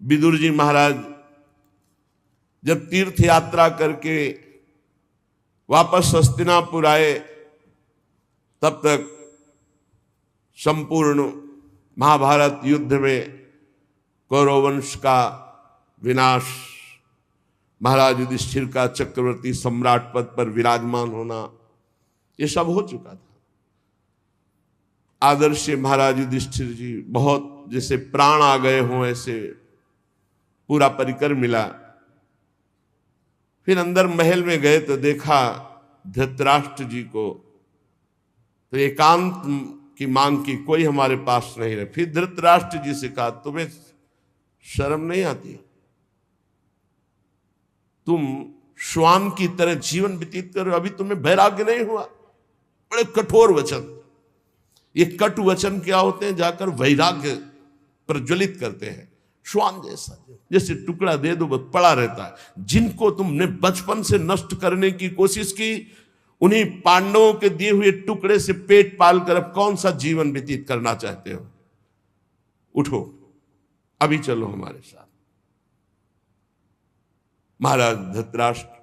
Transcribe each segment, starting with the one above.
विदुर जी महाराज जब तीर्थ यात्रा करके वापस हस्तिनापुर आए, तब तक संपूर्ण महाभारत युद्ध में कौरव वंश का विनाश, महाराज युधिष्ठिर का चक्रवर्ती सम्राट पद पर विराजमान होना, ये सब हो चुका था। आदर्श महाराज युधिष्ठिर जी बहुत जैसे प्राण आ गए हों ऐसे पूरा परिकर मिला। फिर अंदर महल में गए तो देखा धृतराष्ट्र जी को, तो एकांत की मांग की, कोई हमारे पास नहीं रहे। फिर धृतराष्ट्र जी से कहा, तुम्हें शर्म नहीं आती? तुम श्वान की तरह जीवन व्यतीत करो, अभी तुम्हें वैराग्य नहीं हुआ? बड़े कठोर वचन। ये कट वचन क्या होते हैं? जाकर वैराग्य प्रज्वलित करते हैं। श्वान जैसा, जैसे टुकड़ा दे दो बस पड़ा रहता है। जिनको तुमने बचपन से नष्ट करने की कोशिश की, उन्हीं पांडवों के दिए हुए टुकड़े से पेट पाल कर अब कौन सा जीवन व्यतीत करना चाहते हो? उठो, अभी चलो हमारे साथ। महाराज धृतराष्ट्र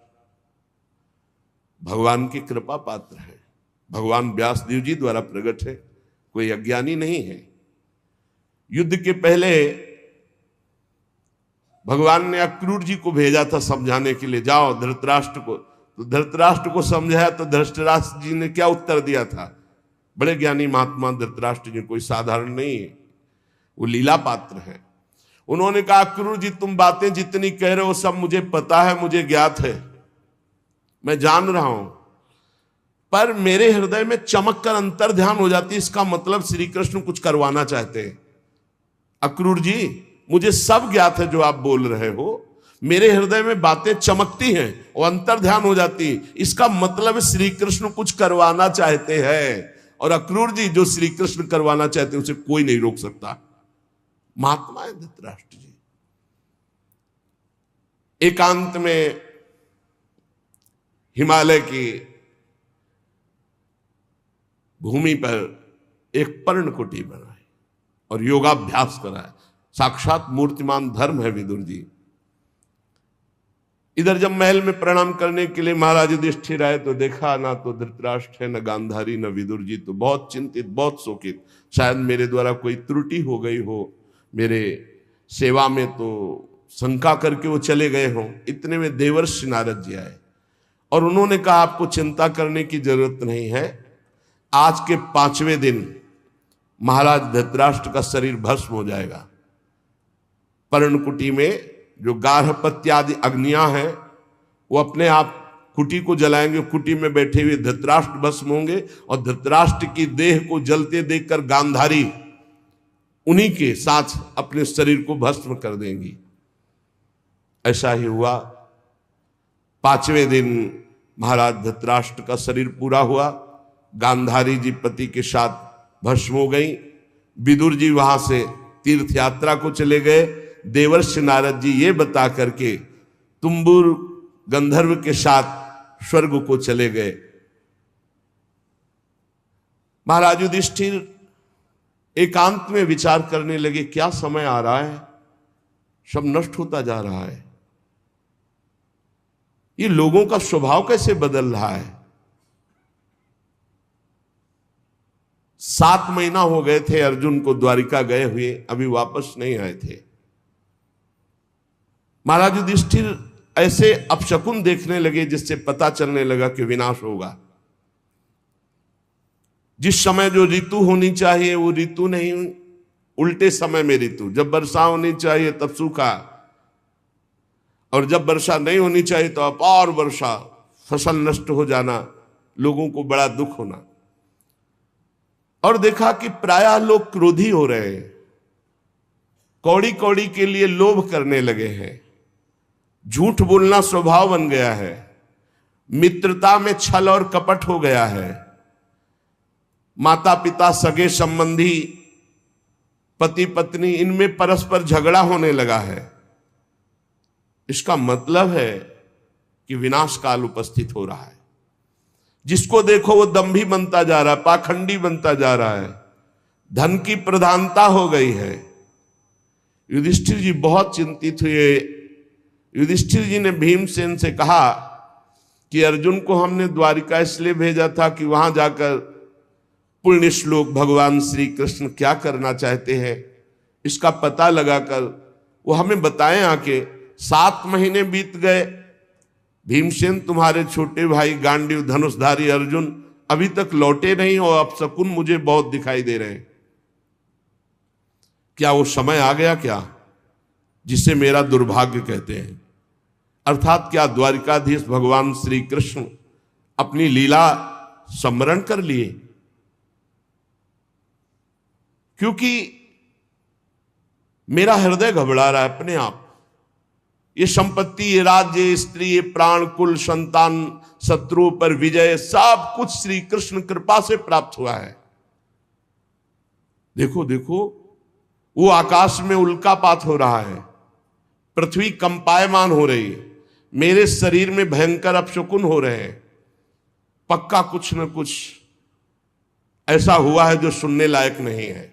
भगवान की कृपा पात्र है, भगवान व्यासदेव जी द्वारा प्रकट है, कोई अज्ञानी नहीं है। युद्ध के पहले भगवान ने अक्रूर जी को भेजा था समझाने के लिए, जाओ धृतराष्ट्र को। तो धृतराष्ट्र को समझाया तो धृतराष्ट्र जी ने क्या उत्तर दिया था? बड़े ज्ञानी महात्मा धृतराष्ट्र जी, कोई साधारण नहीं है, वो लीला पात्र है। उन्होंने कहा, अक्रूर जी तुम बातें जितनी कह रहे हो सब मुझे पता है, मुझे ज्ञात है, मैं जान रहा हूं, पर मेरे हृदय में चमक कर अंतर ध्यान हो जाती है, इसका मतलब श्री कृष्ण कुछ करवाना चाहते हैं। अक्रूर जी मुझे सब ज्ञात है जो आप बोल रहे हो, मेरे हृदय में बातें चमकती हैं और अंतर ध्यान हो जाती, इसका मतलब श्री कृष्ण कुछ करवाना चाहते हैं। और अक्रूर जी जो श्री कृष्ण करवाना चाहते हैं उसे कोई नहीं रोक सकता। महात्मा है धृतराष्ट्र जी। एकांत में हिमालय की भूमि पर एक पर्णकुटी बनाई और योगाभ्यास कराया। साक्षात मूर्तिमान धर्म है विदुर जी। इधर जब महल में प्रणाम करने के लिए महाराज युधिष्ठिर आए तो देखा ना तो धृतराष्ट्र है, न गांधारी, न विदुर जी। तो बहुत चिंतित, बहुत शोकित, शायद मेरे द्वारा कोई त्रुटि हो गई हो मेरे सेवा में, तो शंका करके वो चले गए हों। इतने में देवर्षि नारद जी आए और उन्होंने कहा, आपको चिंता करने की जरूरत नहीं है, आज के 5वें दिन महाराज धृतराष्ट्र का शरीर भस्म हो जाएगा। पर्णकुटी में जो गार्हपत्यादि अग्नियां हैं वो अपने आप कुटी को जलाएंगे, कुटी में बैठे हुए धृतराष्ट्र भस्म होंगे और धृतराष्ट्र की देह को जलते देखकर गांधारी उन्हीं के साथ अपने शरीर को भस्म कर देंगी। ऐसा ही हुआ। 5वें दिन महाराज धृतराष्ट्र का शरीर पूरा हुआ, गांधारी जी पति के साथ भस्म हो गई। विदुर जी वहां से तीर्थ यात्रा को चले गए। देवर्षि नारद जी ये बता करके तुम्बुर गंधर्व के साथ स्वर्ग को चले गए। महाराज युधिष्ठिर एकांत में विचार करने लगे, क्या समय आ रहा है, सब नष्ट होता जा रहा है, ये लोगों का स्वभाव कैसे बदल रहा है। 7 महीना हो गए थे अर्जुन को द्वारिका गए हुए, अभी वापस नहीं आए थे। महाराज युधिष्ठिर ऐसे अपशकुन देखने लगे जिससे पता चलने लगा कि विनाश होगा। जिस समय जो ऋतु होनी चाहिए वो ऋतु नहीं, उल्टे समय में ऋतु। जब वर्षा होनी चाहिए तब सूखा, और जब वर्षा नहीं होनी चाहिए तो अपार वर्षा, फसल नष्ट हो जाना, लोगों को बड़ा दुख होना। और देखा कि प्रायः लोग क्रोधी हो रहे हैं, कौड़ी कौड़ी के लिए लोभ करने लगे हैं, झूठ बोलना स्वभाव बन गया है, मित्रता में छल और कपट हो गया है, माता पिता सगे संबंधी पति पत्नी इनमें परस्पर झगड़ा होने लगा है। इसका मतलब है कि विनाश काल उपस्थित हो रहा है। जिसको देखो वो दंभी बनता जा रहा है, पाखंडी बनता जा रहा है, धन की प्रधानता हो गई है, युधिष्ठिर जी बहुत चिंतित हुए। युधिष्ठिर जी ने भीमसेन से कहा कि अर्जुन को हमने द्वारिका इसलिए भेजा था कि वहां जाकर पुण्य श्लोक भगवान श्री कृष्ण क्या करना चाहते हैं इसका पता लगाकर वो हमें बताएं आके। 7 महीने बीत गए, भीमसेन तुम्हारे छोटे भाई गांडीव धनुषधारी अर्जुन अभी तक लौटे नहीं और अपशकुन मुझे बहुत दिखाई दे रहे हैं। क्या वो समय आ गया क्या जिसे मेरा दुर्भाग्य कहते हैं? अर्थात क्या द्वारिकाधीश भगवान श्री कृष्ण अपनी लीला स्मरण कर लिए? क्योंकि मेरा हृदय घबरा रहा है अपने आप। ये संपत्ति, ये राज्य, ये स्त्री, ये प्राण, कुल, संतान, शत्रु पर विजय, सब कुछ श्री कृष्ण कृपा से प्राप्त हुआ है। देखो देखो, वो आकाश में उल्कापात हो रहा है, पृथ्वी कंपायमान हो रही है, मेरे शरीर में भयंकर अपशकुन हो रहे हैं। पक्का कुछ न कुछ ऐसा हुआ है जो सुनने लायक नहीं है।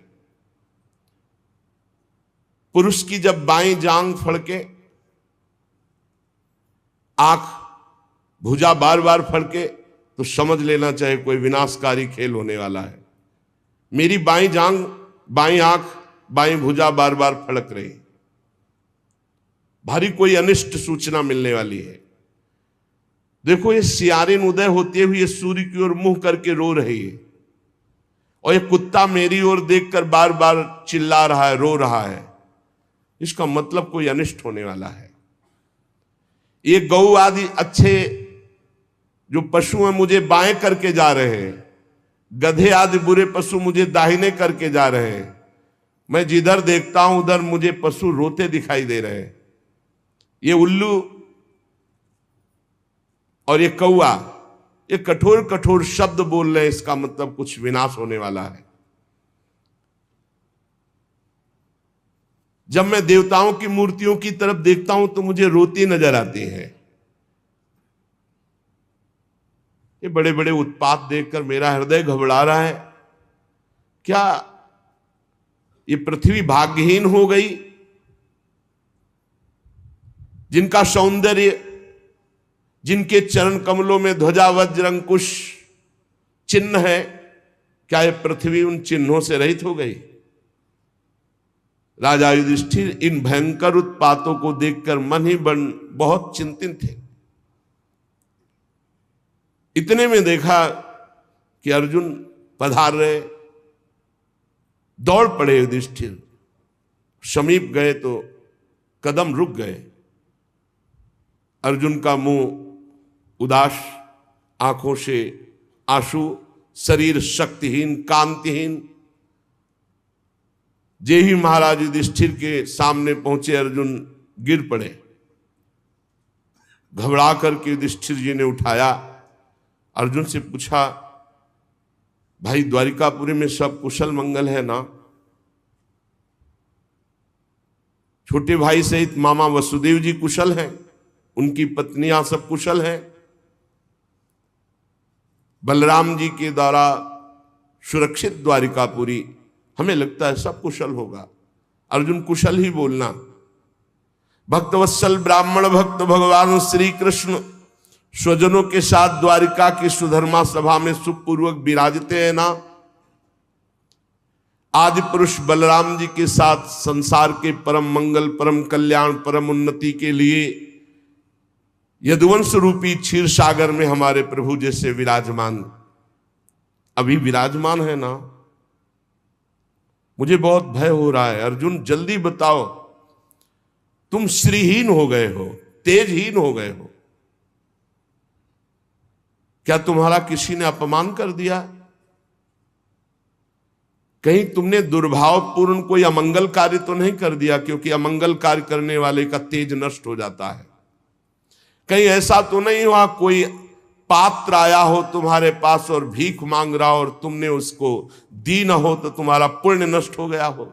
पुरुष की जब बाईं जांग फड़के, आंख भुजा बार बार फड़के, तो समझ लेना चाहिए कोई विनाशकारी खेल होने वाला है। मेरी बाईं जांग, बाईं आंख, बाईं भुजा बार बार फड़क रही, भारी कोई अनिष्ट सूचना मिलने वाली है। देखो, ये सियारिन उदय होते हुए सूर्य की ओर मुंह करके रो रही है, और ये कुत्ता मेरी ओर देखकर बार बार चिल्ला रहा है, रो रहा है। इसका मतलब कोई अनिष्ट होने वाला है। ये गौ आदि अच्छे जो पशु हैं मुझे बाएं करके जा रहे हैं, गधे आदि बुरे पशु मुझे दाहिने करके जा रहे हैं। मैं जिधर देखता हूं उधर मुझे पशु रोते दिखाई दे रहे हैं। ये उल्लू और ये कौआ, ये कठोर कठोर शब्द बोल रहे हैं, इसका मतलब कुछ विनाश होने वाला है। जब मैं देवताओं की मूर्तियों की तरफ देखता हूं तो मुझे रोती नजर आती है। ये बड़े बड़े उत्पात देखकर मेरा हृदय घबरा रहा है। क्या ये पृथ्वी भाग्यहीन हो गई? जिनका सौंदर्य, जिनके चरण कमलों में ध्वजा वज्र अंकुश चिन्ह है, क्या ये पृथ्वी उन चिन्हों से रहित हो गई? राजा युधिष्ठिर इन भयंकर उत्पातों को देखकर मन ही मन बहुत चिंतित थे। इतने में देखा कि अर्जुन पधार रहे। दौड़ पड़े युधिष्ठिर, समीप गए तो कदम रुक गए। अर्जुन का मुंह उदास, आंखों से आंसू, शरीर शक्तिहीन, कांतिहीन। जे ही महाराज युधिष्ठिर के सामने पहुंचे, अर्जुन गिर पड़े। घबरा करके युधिष्ठिर जी ने उठाया, अर्जुन से पूछा, भाई द्वारिकापुरी में सब कुशल मंगल है ना? छोटे भाई सहित मामा वसुदेव जी कुशल हैं, उनकी पत्नियां सब कुशल हैं, बलराम जी के द्वारा सुरक्षित द्वारिकापुरी, हमें लगता है सब कुशल होगा। अर्जुन कुशल ही बोलना। भक्तवत्सल ब्राह्मण भक्त भगवान श्री कृष्ण स्वजनों के साथ द्वारिका की सुधर्मा सभा में सुखपूर्वक विराजते हैं ना? आदि पुरुष बलराम जी के साथ संसार के परम मंगल, परम कल्याण, परम उन्नति के लिए यदुवंश रूपी क्षीर सागर में हमारे प्रभु जैसे विराजमान, अभी विराजमान है ना? मुझे बहुत भय हो रहा है। अर्जुन जल्दी बताओ, तुम श्रीहीन हो गए हो, तेजहीन हो गए हो। क्या तुम्हारा किसी ने अपमान कर दिया? कहीं तुमने दुर्भावपूर्ण कोई अमंगल कार्य तो नहीं कर दिया? क्योंकि अमंगल कार्य करने वाले का तेज नष्ट हो जाता है। कहीं ऐसा तो नहीं हुआ कोई पात्र आया हो तुम्हारे पास और भीख मांग रहा हो और तुमने उसको दी न हो तो तुम्हारा पुण्य नष्ट हो गया हो?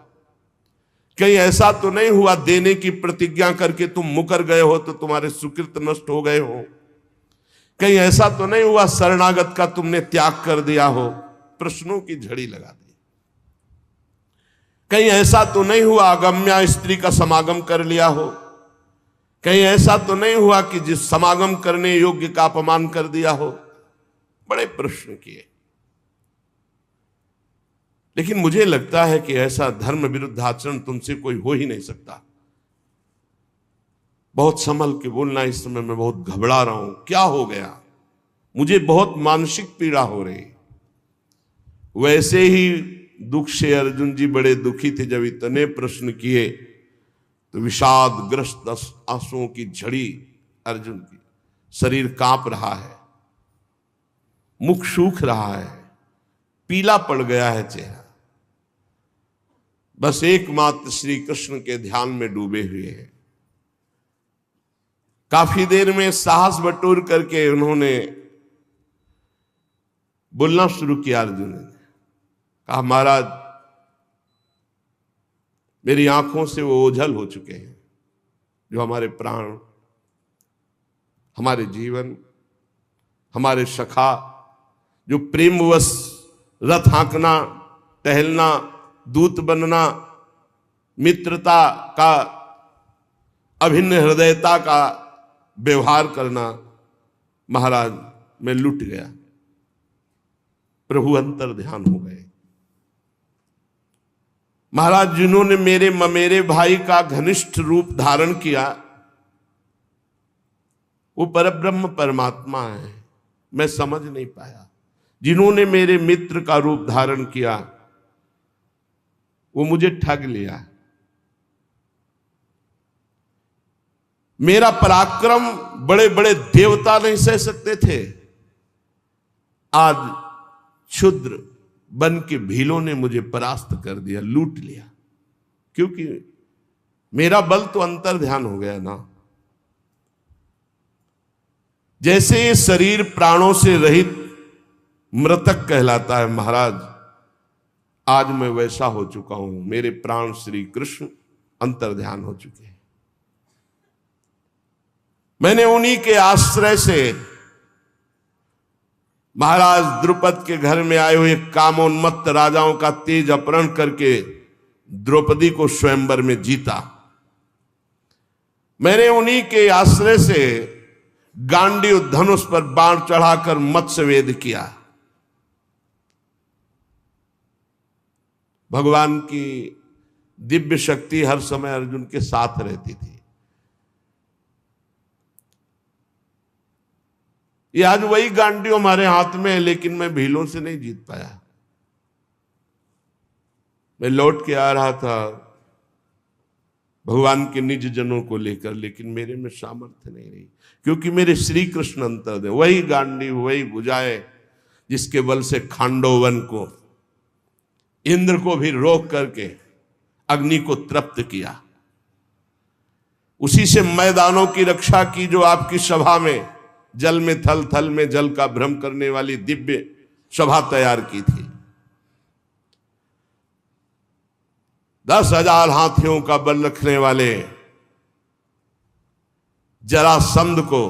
कहीं ऐसा तो नहीं हुआ देने की प्रतिज्ञा करके तुम मुकर गए हो तो तुम्हारे सुकृत नष्ट हो गए हो? कहीं ऐसा तो नहीं हुआ शरणागत का तुमने त्याग कर दिया हो? प्रश्नों की झड़ी लगा दी। कहीं ऐसा तो नहीं हुआ अगम्या स्त्री का समागम कर लिया हो, कहीं ऐसा तो नहीं हुआ कि जिस समागम करने योग्य का अपमान कर दिया हो। बड़े प्रश्न किए, लेकिन मुझे लगता है कि ऐसा धर्म विरुद्ध आचरण तुमसे कोई हो ही नहीं सकता। बहुत संभल के बोलना, इस समय मैं बहुत घबरा रहा हूं, क्या हो गया, मुझे बहुत मानसिक पीड़ा हो रही। वैसे ही दुख से अर्जुन जी बड़े दुखी थे। जब इतने प्रश्न किए तो विषादग्रस्त आंसुओं की झड़ी अर्जुन की, शरीर कांप रहा है, मुख सूख रहा है, पीला पड़ गया है चेहरा, बस एकमात्र श्री कृष्ण के ध्यान में डूबे हुए हैं। काफी देर में साहस बटोर करके उन्होंने बोलना शुरू किया। अर्जुन ने कहा, महाराज मेरी आंखों से वो ओझल हो चुके हैं जो हमारे प्राण, हमारे जीवन, हमारे सखा, जो प्रेमवश रथ हाँकना, टहलना, दूत बनना, मित्रता का, अभिन्न हृदयता का व्यवहार करना, महाराज मैं लुट गया। प्रभु अंतर ध्यान हो गए। महाराज जिन्होंने मेरे ममेरे भाई का घनिष्ठ रूप धारण किया वो परब्रह्म परमात्मा है, मैं समझ नहीं पाया। जिन्होंने मेरे मित्र का रूप धारण किया वो मुझे ठग लिया। मेरा पराक्रम बड़े बड़े देवता नहीं सह सकते थे, आज क्षुद्र बन के भीलों ने मुझे परास्त कर दिया, लूट लिया। क्योंकि मेरा बल तो अंतर ध्यान हो गया ना। जैसे ये शरीर प्राणों से रहित मृतक कहलाता है महाराज, आज मैं वैसा हो चुका हूं। मेरे प्राण श्री कृष्ण अंतर ध्यान हो चुके हैं। मैंने उन्हीं के आश्रय से महाराज द्रुपद के घर में आए हुए कामोन्मत्त राजाओं का तेज अपहरण करके द्रौपदी को स्वयंवर में जीता। मैंने उन्हीं के आश्रय से गांडीव धनुष पर बाण चढ़ाकर मत्स्यवेद किया। भगवान की दिव्य शक्ति हर समय अर्जुन के साथ रहती थी। ये आज वही गांडीव हमारे हाथ में है, लेकिन मैं भीलों से नहीं जीत पाया। मैं लौट के आ रहा था भगवान के निज जनों को लेकर, लेकिन मेरे में सामर्थ्य नहीं रही, क्योंकि मेरे श्री कृष्ण अंतर है। वही गांडीव, वही भुजाएं जिसके बल से खांडोवन को, इंद्र को भी रोक करके अग्नि को तृप्त किया। उसी से मैदानों की रक्षा की जो आपकी सभा में जल में थल, थल में जल का भ्रम करने वाली दिव्य सभा तैयार की थी। 10,000 हाथियों का बल रखने वाले जरासंध को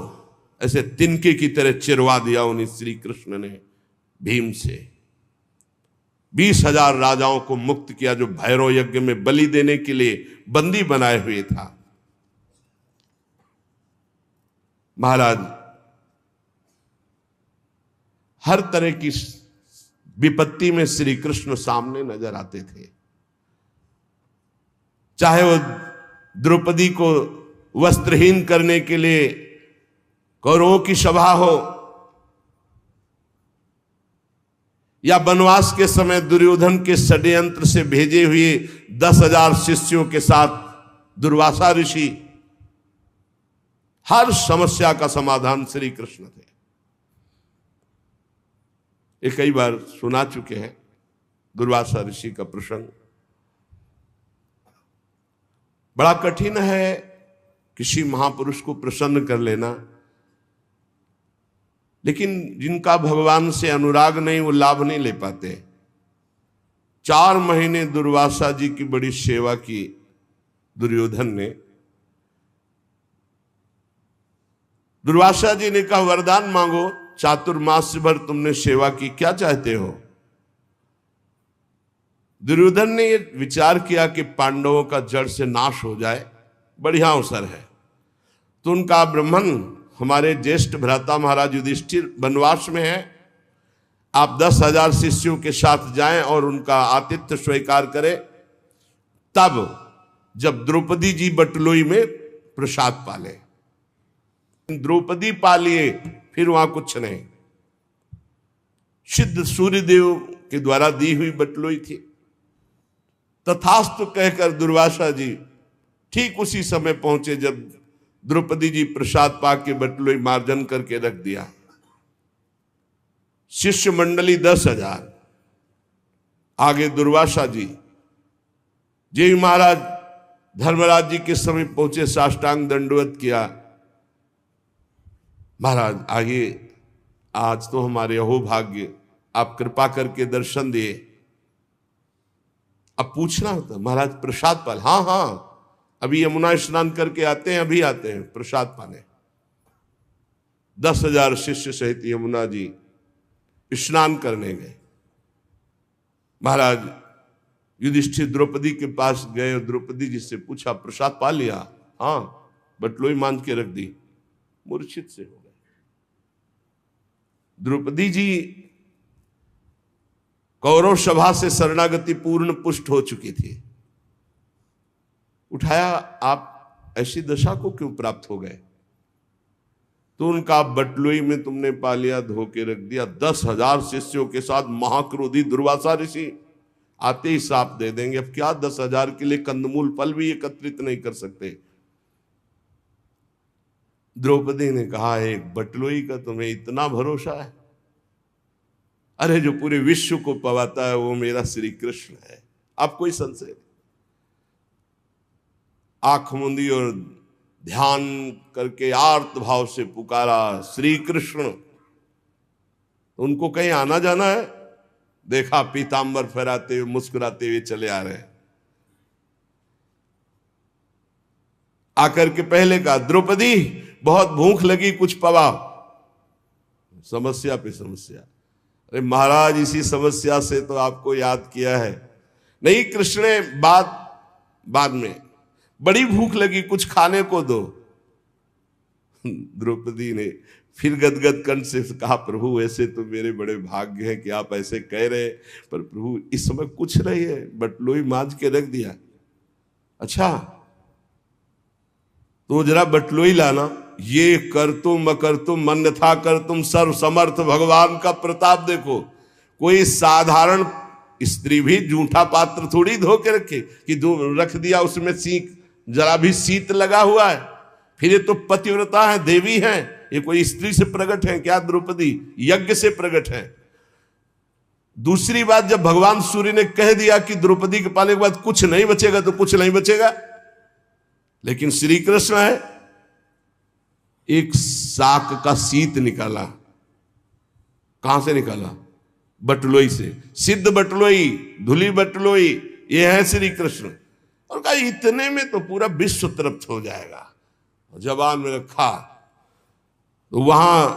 ऐसे तिनके की तरह चिरवा दिया उन्हीं श्री कृष्ण ने भीम से। 20,000 राजाओं को मुक्त किया जो भैरव यज्ञ में बलि देने के लिए बंदी बनाए हुए था। महाराज हर तरह की विपत्ति में श्री कृष्ण सामने नजर आते थे। चाहे वो द्रौपदी को वस्त्रहीन करने के लिए कौरवों की सभा हो, या वनवास के समय दुर्योधन के षड्यंत्र से भेजे हुए 10,000 शिष्यों के साथ दुर्वासा ऋषि, हर समस्या का समाधान श्री कृष्ण थे। ये कई बार सुना चुके हैं दुर्वासा ऋषि का प्रसंग। बड़ा कठिन है किसी महापुरुष को प्रसन्न कर लेना, लेकिन जिनका भगवान से अनुराग नहीं वो लाभ नहीं ले पाते। 4 महीने दुर्वासा जी की बड़ी सेवा की दुर्योधन ने। दुर्वासा जी ने कहा, वरदान मांगो, चातुर्मास भर तुमने सेवा की, क्या चाहते हो? दुर्योधन ने ये विचार किया कि पांडवों का जड़ से नाश हो जाए, बढ़िया अवसर है। तो उनका ब्राह्मण हमारे ज्येष्ठ भ्राता महाराज युधिष्ठिर वनवास में है, आप 10,000 शिष्यों के साथ जाएं और उनका आतिथ्य स्वीकार करें। तब जब द्रौपदी जी बटलोई में प्रसाद पाले, द्रौपदी पालिए, फिर वहां कुछ नहीं। सिद्ध सूर्यदेव के द्वारा दी हुई बटलोई थी। तथास्तु कहकर दुर्वासा जी ठीक उसी समय पहुंचे जब द्रौपदी जी प्रसाद पाक के बटलोई मार्जन करके रख दिया। शिष्य मंडली 10,000, आगे दुर्वासा जी। जय महाराज धर्मराज जी के समय पहुंचे, साष्टांग दंडवत किया। महाराज आइए, आज तो हमारे अहोभाग्य, आप कृपा करके दर्शन दिए। अब पूछना होता, महाराज प्रसाद पाल? हाँ हाँ, अभी यमुना स्नान करके आते हैं, अभी आते हैं प्रसाद पाने। 10,000 शिष्य सहित यमुना जी स्नान करने गए। महाराज युधिष्ठिर द्रौपदी के पास गए और द्रौपदी जी से पूछा, प्रसाद पा लिया? हाँ, बटलोई मान के रख दी। मूर्छित से हो गए। द्रौपदी जी कौरव सभा से शरणागति पूर्ण पुष्ट हो चुकी थी। उठाया, आप ऐसी दशा को क्यों प्राप्त हो गए? तो उनका बटलोई में तुमने पा लिया, धो के रख दिया। 10,000 शिष्यों के साथ महाक्रोधी दुर्वासा ऋषि आते ही साप दे देंगे। अब क्या 10,000 के लिए कंदमूल फल भी एकत्रित नहीं कर सकते। द्रौपदी ने कहा, एक बटलोई का तुम्हें इतना भरोसा है? अरे जो पूरे विश्व को पवाता है वो मेरा श्री कृष्ण है, अब कोई संशय नहीं। आंख मूंदी और ध्यान करके आर्त भाव से पुकारा, श्री कृष्ण। उनको कहीं आना जाना है? देखा पीतांबर फहराते हुए मुस्कुराते हुए चले आ रहे हैं। आकर के पहले कहा, द्रौपदी बहुत भूख लगी, कुछ पवा। समस्या पे समस्या। अरे महाराज, इसी समस्या से तो आपको याद किया है। नहीं कृष्ण ने बाद में, बड़ी भूख लगी, कुछ खाने को दो। द्रौपदी ने फिर गदगद कंठ से कहा, प्रभु ऐसे तो मेरे बड़े भाग्य हैं कि आप ऐसे कह रहे, पर प्रभु इस समय कुछ नहीं है, बटलोई मांझ के रख दिया। अच्छा तो जरा बटलोई लाना। ये कर तुम अकर तुम अन्यथा कर तुम, सर्व समर्थ भगवान का प्रताप देखो। कोई साधारण स्त्री भी जूठा पात्र थोड़ी धो के रखे कि रख दिया, उसमें सीख जरा भी शीत लगा हुआ है। फिर ये तो पतिव्रता है, देवी है, ये कोई स्त्री से प्रकट है क्या? द्रौपदी यज्ञ से प्रकट है। दूसरी बात, जब भगवान सूर्य ने कह दिया कि द्रौपदी के पाले के बाद कुछ नहीं बचेगा, तो कुछ नहीं बचेगा। लेकिन श्री कृष्ण है, एक साक का शीत निकाला। कहां से निकाला? बटलोई से। सिद्ध बटलोई, धुली बटलोई, ये है श्री कृष्ण। और कहा इतने में तो पूरा विश्व तृप्त हो जाएगा। जबान में रखा तो वहां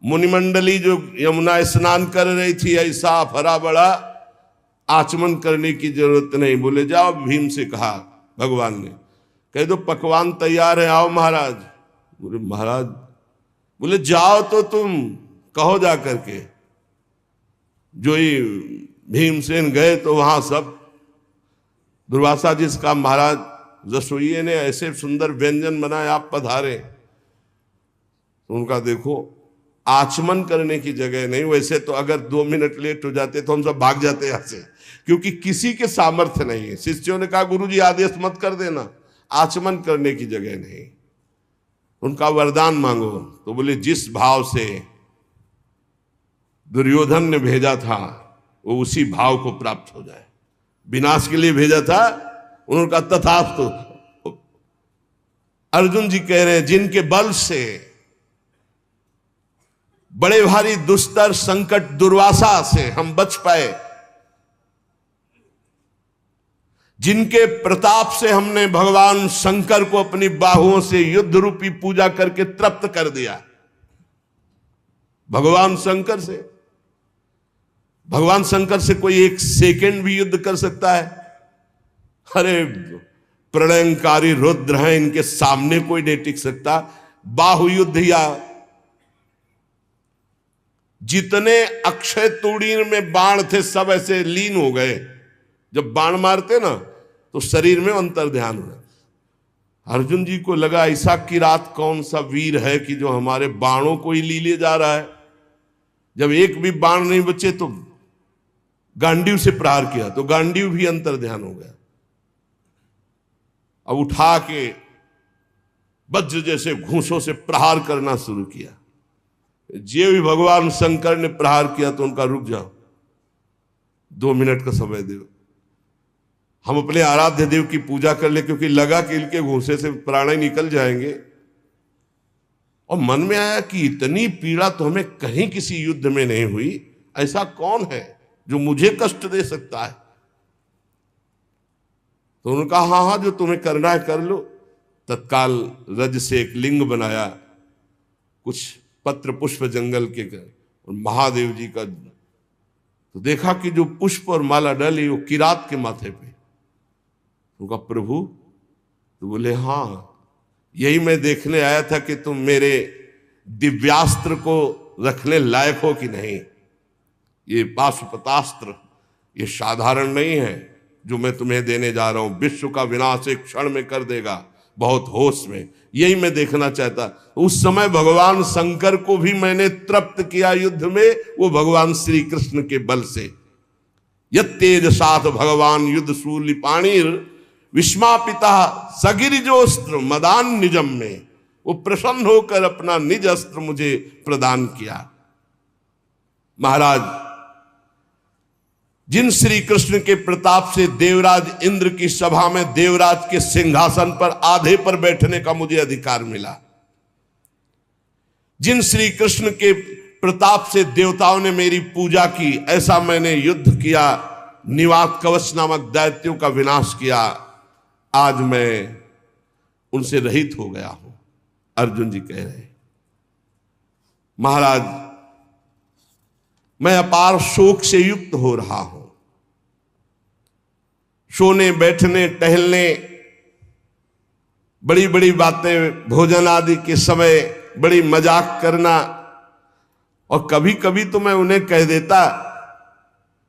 मुनिमंडली जो यमुना स्नान कर रही थी, ऐसा भरा बड़ा आचमन करने की जरूरत नहीं। बोले जाओ, भीम से कहा भगवान ने, कह दो पकवान तैयार है, आओ महाराज। बोले महाराज, बोले जाओ तो तुम कहो जा करके। जो ही भीमसेन गए तो वहां सब दुर्वासा जी का, महाराज रसोइये ने ऐसे सुंदर व्यंजन बनाए, आप पधारे। तो उनका देखो, आचमन करने की जगह नहीं। वैसे तो अगर 2 मिनट लेट हो जाते तो हम सब भाग जाते यहां से, क्योंकि किसी के सामर्थ्य नहीं है। शिष्यों ने कहा, गुरुजी आदेश मत कर देना, आचमन करने की जगह नहीं। उनका वरदान मांगो। तो बोले जिस भाव से दुर्योधन ने भेजा था वो उसी भाव को प्राप्त हो जाए। विनाश के लिए भेजा था, उन्होंने कहा तथास्तु। अर्जुन जी कह रहे हैं, जिनके बल से बड़े भारी दुस्तर संकट दुर्वासा से हम बच पाए, जिनके प्रताप से हमने भगवान शंकर को अपनी बाहुओं से युद्ध रूपी पूजा करके तृप्त कर दिया। भगवान शंकर से भगवान शंकर से कोई एक सेकंड भी युद्ध कर सकता है? अरे प्रलयंकारी रुद्र हैं, इनके सामने कोई नहीं टिक सकता। बाहु युद्ध या जितने अक्षय तूणीर में बाण थे सब ऐसे लीन हो गए। जब बाण मारते ना तो शरीर में अंतर ध्यान हो। अर्जुन जी को लगा ऐसा किरात कौन सा वीर है कि जो हमारे बाणों को ही ली ले जा रहा है। जब एक भी बाण नहीं बचे तो गांडीव से प्रहार किया तो गांडीव भी अंतर ध्यान हो गया। अब उठा के वज्र जैसे घूंसों से प्रहार करना शुरू किया। जे भी भगवान शंकर ने प्रहार किया तो उनका रुक जाओ, 2 मिनट का समय दो, हम अपने आराध्य देव की पूजा कर ले, क्योंकि लगा कि इनके घूंसे से प्राण ही निकल जाएंगे। और मन में आया कि इतनी पीड़ा तो हमें कहीं किसी युद्ध में नहीं हुई, ऐसा कौन है जो मुझे कष्ट दे सकता है। तो उन्होंने कहा हाँ हाँ जो तुम्हें करना है कर लो। तत्काल रज से एक लिंग बनाया, कुछ पत्र पुष्प जंगल के और महादेव जी का। तो देखा कि जो पुष्प और माला डाली वो किरात के माथे पे। उनका प्रभु, तो बोले हाँ यही मैं देखने आया था कि तुम मेरे दिव्यास्त्र को रखने लायक हो कि नहीं। ये पाशुपतास्त्र ये साधारण नहीं है जो मैं तुम्हें देने जा रहा हूं, विश्व का विनाश एक क्षण में कर देगा, बहुत होश में। यही मैं देखना चाहता। उस समय भगवान शंकर को भी मैंने तृप्त किया युद्ध में, वो भगवान श्री कृष्ण के बल से। यत्तेज साथ भगवान युद्ध शूल पाणिर विस्मापिता सगिरिजोस्त्र मदान निजम में, वो प्रसन्न होकर अपना निज अस्त्र मुझे प्रदान किया। महाराज, जिन श्री कृष्ण के प्रताप से देवराज इंद्र की सभा में देवराज के सिंहासन पर आधे पर बैठने का मुझे अधिकार मिला, जिन श्री कृष्ण के प्रताप से देवताओं ने मेरी पूजा की, ऐसा मैंने युद्ध किया, निवात कवच नामक दैत्यों का विनाश किया, आज मैं उनसे रहित हो गया हूं। अर्जुन जी कह रहे महाराज मैं अपार शोक से युक्त हो रहा हूं। सोने बैठने टहलने, बड़ी बड़ी बातें, भोजन आदि के समय बड़ी मजाक करना, और कभी कभी तो मैं उन्हें कह देता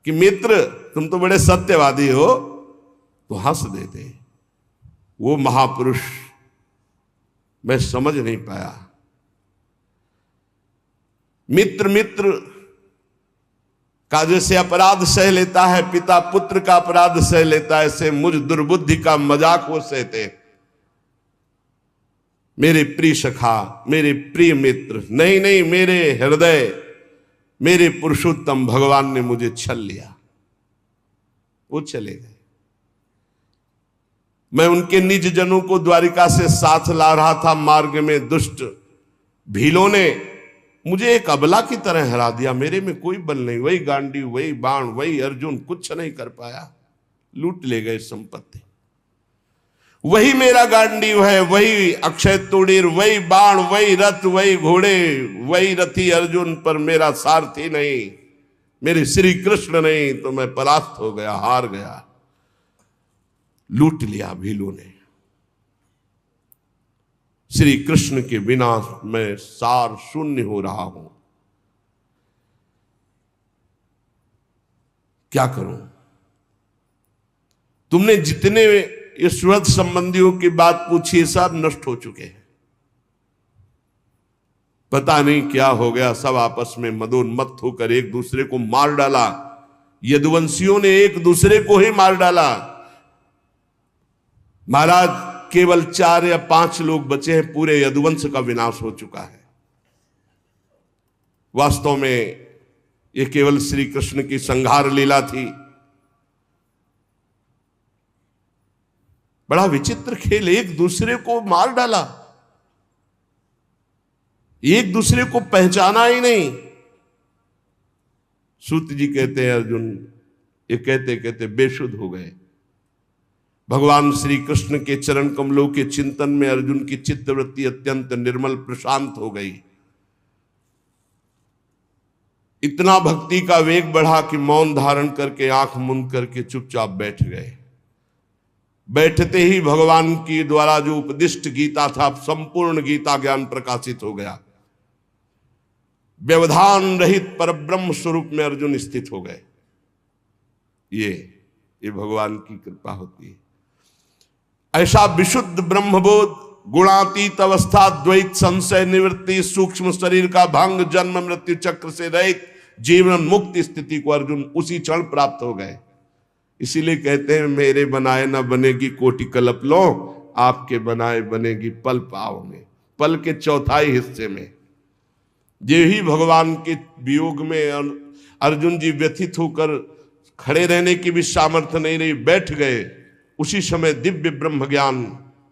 कि मित्र तुम तो बड़े सत्यवादी हो, तो हंस देते। वो महापुरुष मैं समझ नहीं पाया। मित्र मित्र का जैसे अपराध सह लेता है, पिता पुत्र का अपराध सह लेता है, ऐसे मुझ दुर्बुद्धि का मजाक वो सहते। मेरे प्रिय सखा, मेरे प्रिय मित्र, नहीं नहीं, मेरे हृदय, मेरे पुरुषोत्तम भगवान ने मुझे छल लिया। वो चले गए। मैं उनके निज जनों को द्वारिका से साथ ला रहा था। मार्ग में दुष्ट भीलों ने मुझे एक अबला की तरह हरा दिया। मेरे में कोई बल नहीं, वही गांडी, वही बाण, वही अर्जुन, कुछ नहीं कर पाया। लूट ले गए संपत्ति। वही मेरा गांडीव है, वही अक्षय तूणीर, वही बाण, वही रथ, वही घोड़े, वही रथी अर्जुन, पर मेरा सारथी नहीं, मेरे श्री कृष्ण नहीं, तो मैं परास्त हो गया, हार गया। लूट लिया भीलों ने। श्री कृष्ण के बिना मैं सार शून्य हो रहा हूं। क्या करूं? तुमने जितने ईश्वर संबंधियों की बात पूछी सब नष्ट हो चुके हैं। पता नहीं क्या हो गया, सब आपस में मदोन्मत्त होकर एक दूसरे को मार डाला। यदुवंशियों ने एक दूसरे को ही मार डाला। महाराज केवल 4 या 5 लोग बचे हैं, पूरे यदुवंश का विनाश हो चुका है। वास्तव में यह केवल श्री कृष्ण की संहार लीला थी। बड़ा विचित्र खेल, एक दूसरे को मार डाला, एक दूसरे को पहचाना ही नहीं। सूत जी कहते हैं अर्जुन ये कहते कहते बेसुध हो गए। भगवान श्री कृष्ण के चरण कमलों के चिंतन में अर्जुन की चित्तवृत्ति अत्यंत निर्मल प्रशांत हो गई। इतना भक्ति का वेग बढ़ा कि मौन धारण करके आंख मूंद करके चुपचाप बैठ गए। बैठते ही भगवान की द्वारा जो उपदिष्ट गीता था, संपूर्ण गीता ज्ञान प्रकाशित हो गया। व्यवधान रहित परब्रह्म स्वरूप में अर्जुन स्थित हो गए। ये भगवान की कृपा होती है। ऐसा विशुद्ध ब्रह्मबोध, गुणातीत अवस्था, द्वैत संशय निवृत्ति, सूक्ष्म शरीर का भंग, जन्म मृत्यु चक्र से रहित जीवन मुक्त स्थिति को अर्जुन उसी क्षण प्राप्त हो गए। इसीलिए कहते हैं मेरे बनाए न बनेगी कोटि कल्प लो, आपके बनाए बनेगी पल पाव में। पल के चौथाई हिस्से में ये ही भगवान के वियोग में अर्जुन जी व्यथित होकर खड़े रहने की भी सामर्थ्य नहीं रही, बैठ गए। उसी समय दिव्य ब्रह्म ज्ञान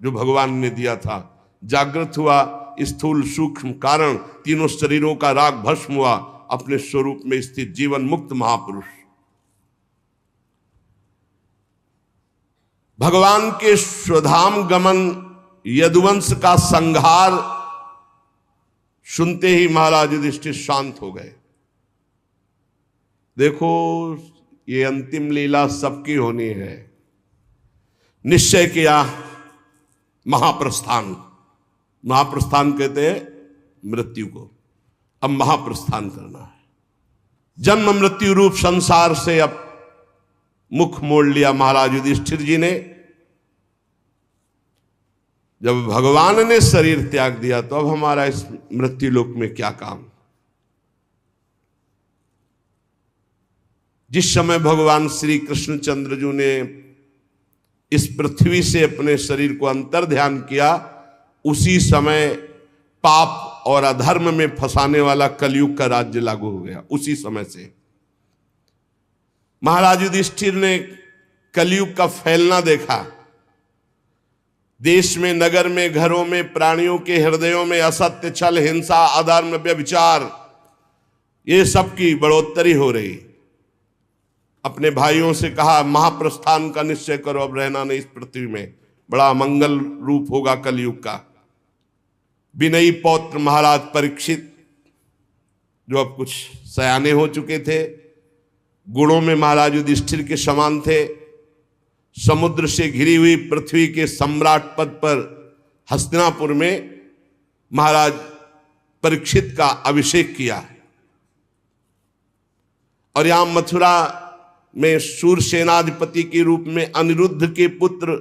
जो भगवान ने दिया था जागृत हुआ। स्थूल सूक्ष्म कारण तीनों शरीरों का राग भस्म हुआ। अपने स्वरूप में स्थित जीवन मुक्त महापुरुष भगवान के स्वधाम गमन यदुवंश का संहार सुनते ही महाराज युधिष्ठिर शांत हो गए। देखो ये अंतिम लीला सबकी होनी है। निश्चय किया महाप्रस्थान। महाप्रस्थान कहते हैं मृत्यु को। अब महाप्रस्थान करना है। जन्म मृत्यु रूप संसार से अब मुख मोड़ लिया महाराज युधिष्ठिर जी ने। जब भगवान ने शरीर त्याग दिया तो अब हमारा इस मृत्यु लोक में क्या काम। जिस समय भगवान श्री कृष्णचंद्र जी ने इस पृथ्वी से अपने शरीर को अंतर ध्यान किया, उसी समय पाप और अधर्म में फंसाने वाला कलयुग का राज्य लागू हो गया। उसी समय से महाराज युधिष्ठिर ने कलयुग का फैलना देखा। देश में, नगर में, घरों में, प्राणियों के हृदयों में असत्य, छल, हिंसा, अधर्म, व्यभिचार, ये सब की बढ़ोतरी हो रही। अपने भाइयों से कहा महाप्रस्थान का निश्चय करो, अब रहना नहीं इस पृथ्वी में। बड़ा मंगल रूप होगा कलयुग का। विनयी पौत्र महाराज परीक्षित, जो अब कुछ सयाने हो चुके थे, गुणों में महाराज युधिष्ठिर के समान थे, समुद्र से घिरी हुई पृथ्वी के सम्राट पद पर हस्तिनापुर में महाराज परीक्षित का अभिषेक किया। और यहां मथुरा में शूरसेनाधिपति के रूप में अनिरुद्ध के पुत्र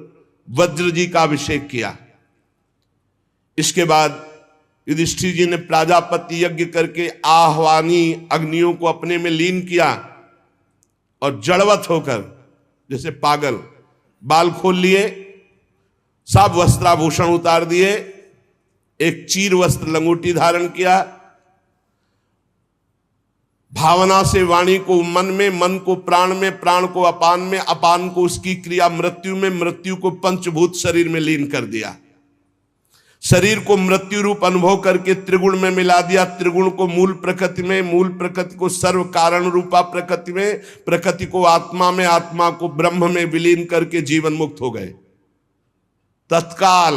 वज्र जी का अभिषेक किया। इसके बाद युधिष्ठिर जी ने प्राजापति यज्ञ करके आह्वानी अग्नियों को अपने में लीन किया और जड़वत होकर जैसे पागल बाल खोल लिए, सब वस्त्राभूषण उतार दिए, एक चीर वस्त्र लंगोटी धारण किया, भावना से वाणी को मन में, मन को प्राण में, प्राण को अपान में, अपान को उसकी क्रिया मृत्यु में, मृत्यु को पंचभूत शरीर में लीन कर दिया। शरीर को मृत्यु रूप अनुभव करके त्रिगुण में मिला दिया, त्रिगुण को मूल प्रकृति में, मूल प्रकृति को सर्व कारण रूपा प्रकृति में, प्रकृति को आत्मा में, आत्मा को ब्रह्म में विलीन करके जीवन मुक्त हो गए तत्काल।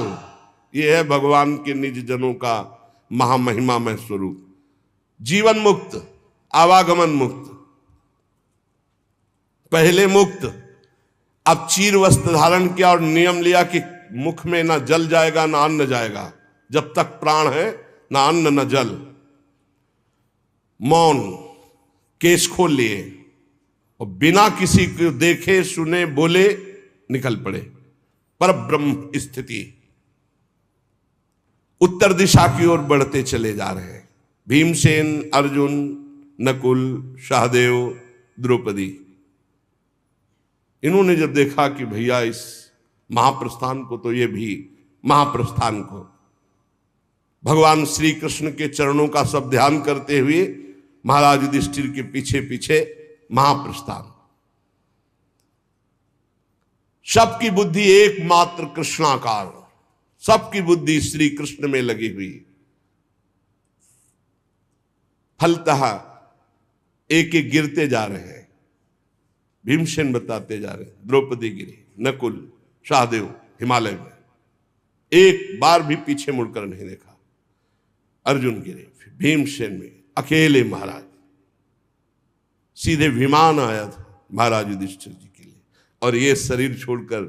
यह है भगवान के निज जनों का महामहिमामय स्वरूप। जीवन मुक्त, आवागमन मुक्त, पहले मुक्त, अब चीर वस्त्र धारण किया और नियम लिया कि मुख में ना जल जाएगा ना अन्न जाएगा। जब तक प्राण है ना अन्न ना जल। मौन, केश खोल लिए और बिना किसी को देखे सुने बोले निकल पड़े। पर ब्रह्म स्थिति उत्तर दिशा की ओर बढ़ते चले जा रहे हैं। भीमसेन, अर्जुन, नकुल, सहदेव, द्रौपदी, इन्होंने जब देखा कि भैया इस महाप्रस्थान को, तो ये भी महाप्रस्थान को भगवान श्री कृष्ण के चरणों का सब ध्यान करते हुए महाराज युधिष्ठिर के पीछे पीछे महाप्रस्थान। सबकी बुद्धि एकमात्र कृष्णाकार, सबकी बुद्धि श्री कृष्ण में लगी हुई। फलतः एक एक गिरते जा रहे हैं। भीमसेन बताते जा रहे हैं, द्रौपदी गिरी, नकुल, सहदेव हिमालय में, एक बार भी पीछे मुड़कर नहीं देखा। अर्जुन गिरे, भीमसेन में अकेले महाराज। सीधे विमान आया था महाराज युधिष्ठिर जी के लिए, और ये शरीर छोड़कर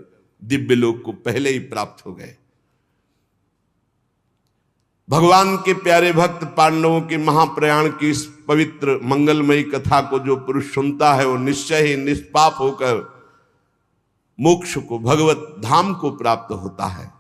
दिव्य लोक को पहले ही प्राप्त हो गए। भगवान के प्यारे भक्त पांडवों के महाप्रयाण की इस पवित्र मंगलमयी कथा को जो पुरुष सुनता है वो निश्चय ही निष्पाप होकर मोक्ष को, भगवत धाम को प्राप्त होता है।